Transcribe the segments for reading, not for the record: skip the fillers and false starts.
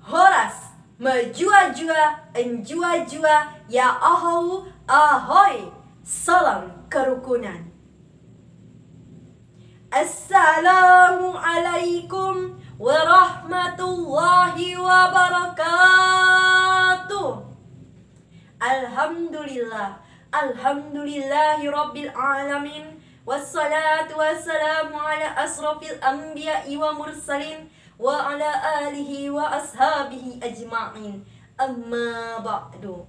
horas, menjua-jua, enjua-jua, ya ahau, ahoy, salam kerukunan. Assalamualaikum warahmatullahi wabarakatuh. Alhamdulillah, alhamdulillahi rabbil alamin. Wassalatu wassalamu ala asrafil anbiya'i wa mursalin wa ala alihi wa ashabihi ajma'in. Amma ba'du.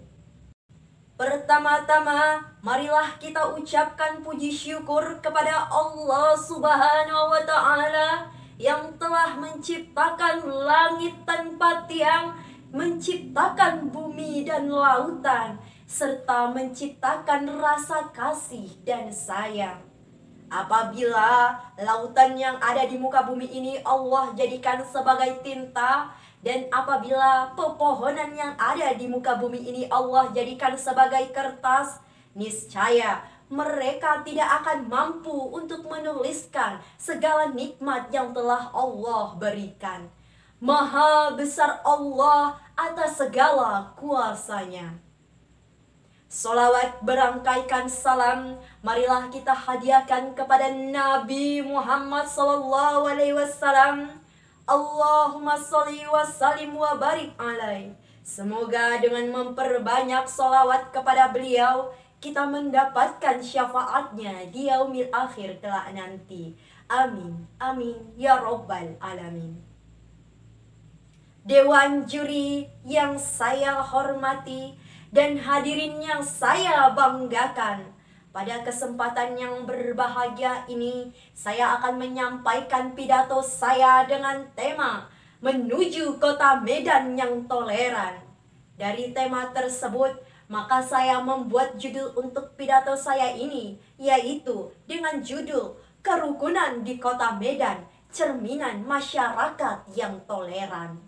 Pertama-tama, marilah kita ucapkan puji syukur kepada Allah Subhanahu wa Ta'ala yang telah menciptakan langit tanpa tiang, menciptakan bumi dan lautan, serta menciptakan rasa kasih dan sayang. Apabila lautan yang ada di muka bumi ini Allah jadikan sebagai tinta, dan apabila pepohonan yang ada di muka bumi ini Allah jadikan sebagai kertas, niscaya mereka tidak akan mampu untuk menuliskan segala nikmat yang telah Allah berikan. Maha besar Allah atas segala kuasanya. Salawat berangkaikan salam marilah kita hadiahkan kepada Nabi Muhammad SAW. Allahumma sholli wa sallim wa barik alaih. Semoga dengan memperbanyak salawat kepada beliau, kita mendapatkan syafaatnya di yaumil akhir kelak nanti. Amin, amin, ya rabbal alamin. Dewan juri yang saya hormati dan hadirin yang saya banggakan, pada kesempatan yang berbahagia ini, saya akan menyampaikan pidato saya dengan tema menuju kota Medan yang toleran. Dari tema tersebut, maka saya membuat judul untuk pidato saya ini, yaitu dengan judul Kerukunan di Kota Medan, Cerminan Masyarakat yang Toleran.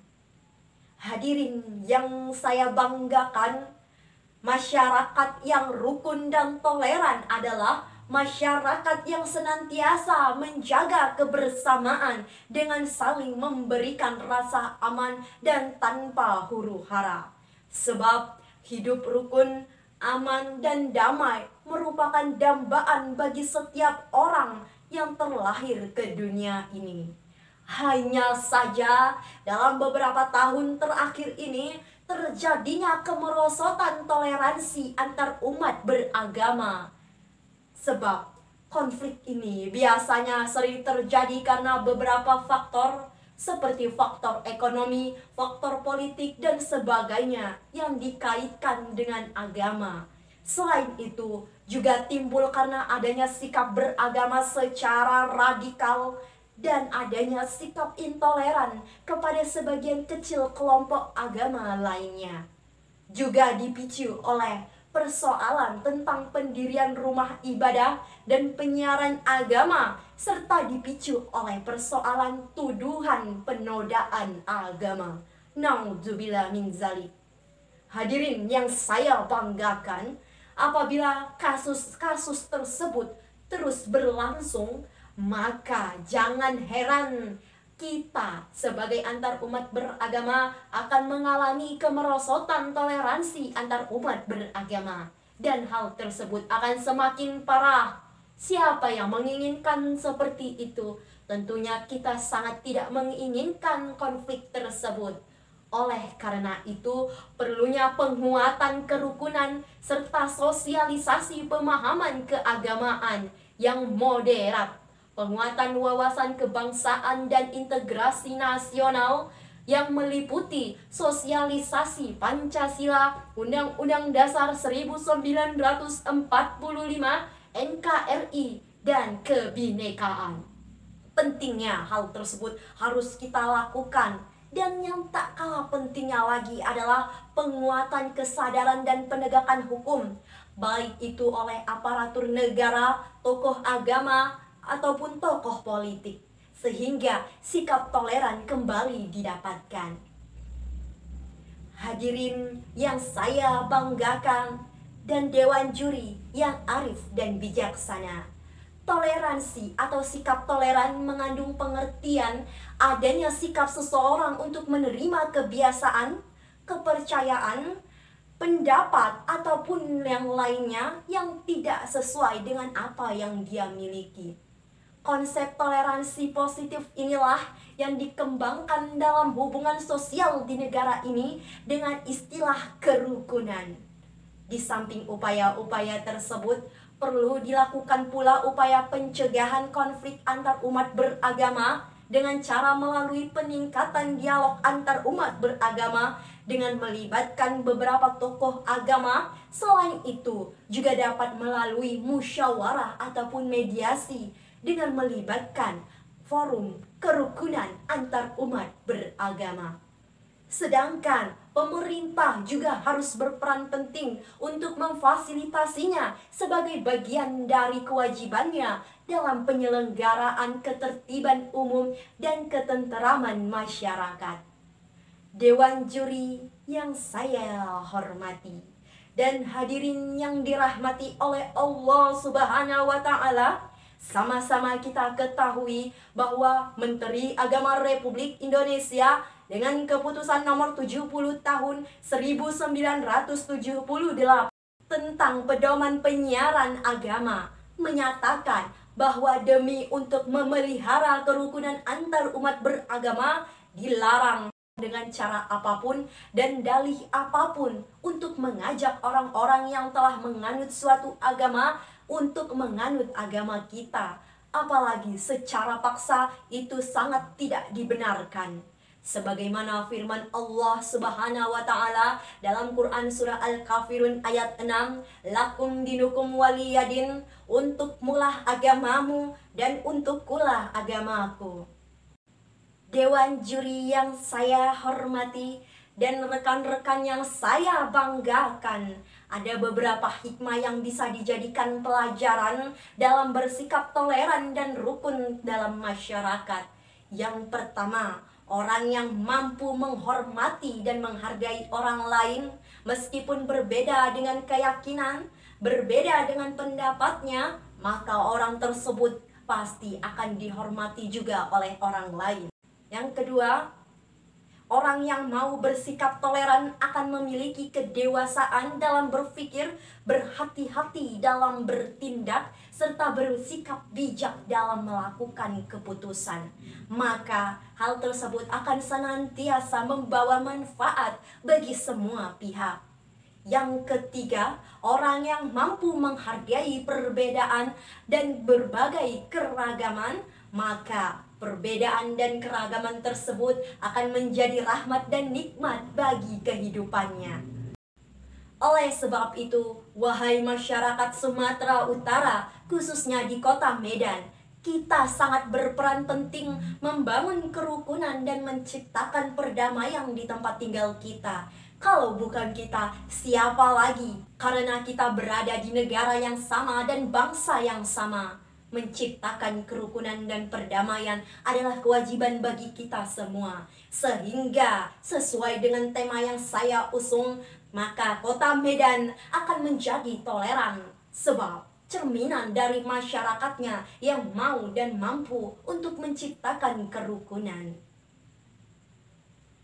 Hadirin yang saya banggakan, masyarakat yang rukun dan toleran adalah masyarakat yang senantiasa menjaga kebersamaan dengan saling memberikan rasa aman dan tanpa huru-hara. Sebab hidup rukun, aman, dan damai merupakan dambaan bagi setiap orang yang terlahir ke dunia ini. Hanya saja dalam beberapa tahun terakhir ini terjadinya kemerosotan toleransi antar umat beragama. Sebab konflik ini biasanya sering terjadi karena beberapa faktor seperti faktor ekonomi, faktor politik, dan sebagainya yang dikaitkan dengan agama. Selain itu, juga timbul karena adanya sikap beragama secara radikal dan adanya sikap intoleran kepada sebagian kecil kelompok agama lainnya. Juga dipicu oleh persoalan tentang pendirian rumah ibadah dan penyiaran agama, serta dipicu oleh persoalan tuduhan penodaan agama. Na'udzubillah min zalik. Hadirin yang saya banggakan, apabila kasus-kasus tersebut terus berlangsung, maka jangan heran kita sebagai antar umat beragama akan mengalami kemerosotan toleransi antar umat beragama. Dan hal tersebut akan semakin parah. Siapa yang menginginkan seperti itu? Tentunya kita sangat tidak menginginkan konflik tersebut. Oleh karena itu, perlunya penguatan kerukunan serta sosialisasi pemahaman keagamaan yang moderat, penguatan wawasan kebangsaan dan integrasi nasional yang meliputi sosialisasi Pancasila, Undang-Undang Dasar 1945, NKRI, dan kebinekaan. Pentingnya hal tersebut harus kita lakukan. Dan yang tak kalah pentingnya lagi adalah penguatan kesadaran dan penegakan hukum, baik itu oleh aparatur negara, tokoh agama, ataupun tokoh politik, sehingga sikap toleran kembali didapatkan. Hadirin yang saya banggakan dan dewan juri yang arif dan bijaksana, Toleransi atau sikap toleran mengandung pengertian adanya sikap seseorang untuk menerima kebiasaan, kepercayaan, pendapat, ataupun yang lainnya yang tidak sesuai dengan apa yang dia miliki. Konsep toleransi positif inilah yang dikembangkan dalam hubungan sosial di negara ini dengan istilah kerukunan. Di samping upaya-upaya tersebut, perlu dilakukan pula upaya pencegahan konflik antar umat beragama dengan cara melalui peningkatan dialog antar umat beragama dengan melibatkan beberapa tokoh agama. Selain itu, juga dapat melalui musyawarah ataupun mediasi dengan melibatkan forum kerukunan antar umat beragama. Sedangkan pemerintah juga harus berperan penting untuk memfasilitasinya sebagai bagian dari kewajibannya dalam penyelenggaraan ketertiban umum dan ketenteraman masyarakat. Dewan juri yang saya hormati dan hadirin yang dirahmati oleh Allah Subhanahu wa Ta'ala, sama-sama kita ketahui bahwa Menteri Agama Republik Indonesia dengan keputusan nomor 70 tahun 1978 tentang pedoman penyiaran agama menyatakan bahwa demi untuk memelihara kerukunan antar umat beragama dilarang dengan cara apapun dan dalih apapun untuk mengajak orang-orang yang telah menganut suatu agama untuk menganut agama kita, apalagi secara paksa, itu sangat tidak dibenarkan. Sebagaimana firman Allah Subhanahu wa Ta'ala dalam Quran surah Al-Kafirun ayat 6, lakum dinukum waliyadin, untukmulah agamamu dan untukkulah agamaku. Dewan juri yang saya hormati dan rekan-rekan yang saya banggakan, ada beberapa hikmah yang bisa dijadikan pelajaran dalam bersikap toleran dan rukun dalam masyarakat. Yang pertama, orang yang mampu menghormati dan menghargai orang lain meskipun berbeda dengan keyakinan, berbeda dengan pendapatnya, maka orang tersebut pasti akan dihormati juga oleh orang lain. Yang kedua, orang yang mau bersikap toleran akan memiliki kedewasaan dalam berpikir, berhati-hati dalam bertindak, serta bersikap bijak dalam melakukan keputusan. Maka hal tersebut akan senantiasa membawa manfaat bagi semua pihak. Yang ketiga, orang yang mampu menghargai perbedaan dan berbagai keragaman, maka perbedaan dan keragaman tersebut akan menjadi rahmat dan nikmat bagi kehidupannya. Oleh sebab itu, wahai masyarakat Sumatera Utara, khususnya di kota Medan, kita sangat berperan penting membangun kerukunan dan menciptakan perdamaian di tempat tinggal kita. Kalau bukan kita, siapa lagi? Karena kita berada di negara yang sama dan bangsa yang sama. Menciptakan kerukunan dan perdamaian adalah kewajiban bagi kita semua. Sehingga sesuai dengan tema yang saya usung, maka kota Medan akan menjadi toleran. Sebab cerminan dari masyarakatnya yang mau dan mampu untuk menciptakan kerukunan.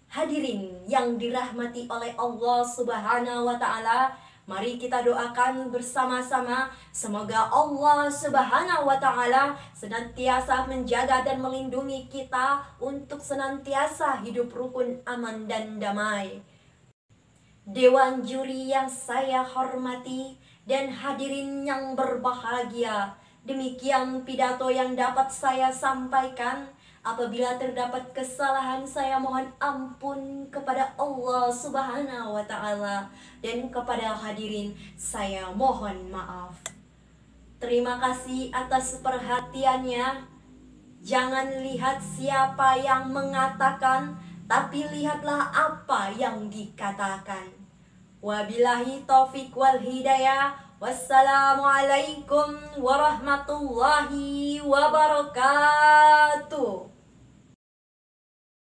Hadirin yang dirahmati oleh Allah Subhanahu wa Ta'ala, mari kita doakan bersama-sama semoga Allah Subhanahu wa Ta'ala senantiasa menjaga dan melindungi kita untuk senantiasa hidup rukun, aman dan damai. Dewan juri yang saya hormati dan hadirin yang berbahagia, demikian pidato yang dapat saya sampaikan. Apabila terdapat kesalahan, saya mohon ampun kepada Allah Subhanahu wa Ta'ala, dan kepada hadirin saya mohon maaf. Terima kasih atas perhatiannya. Jangan lihat siapa yang mengatakan, tapi lihatlah apa yang dikatakan. Wabillahi taufiq wal hidayah. Wassalamualaikum warahmatullahi wabarakatuh.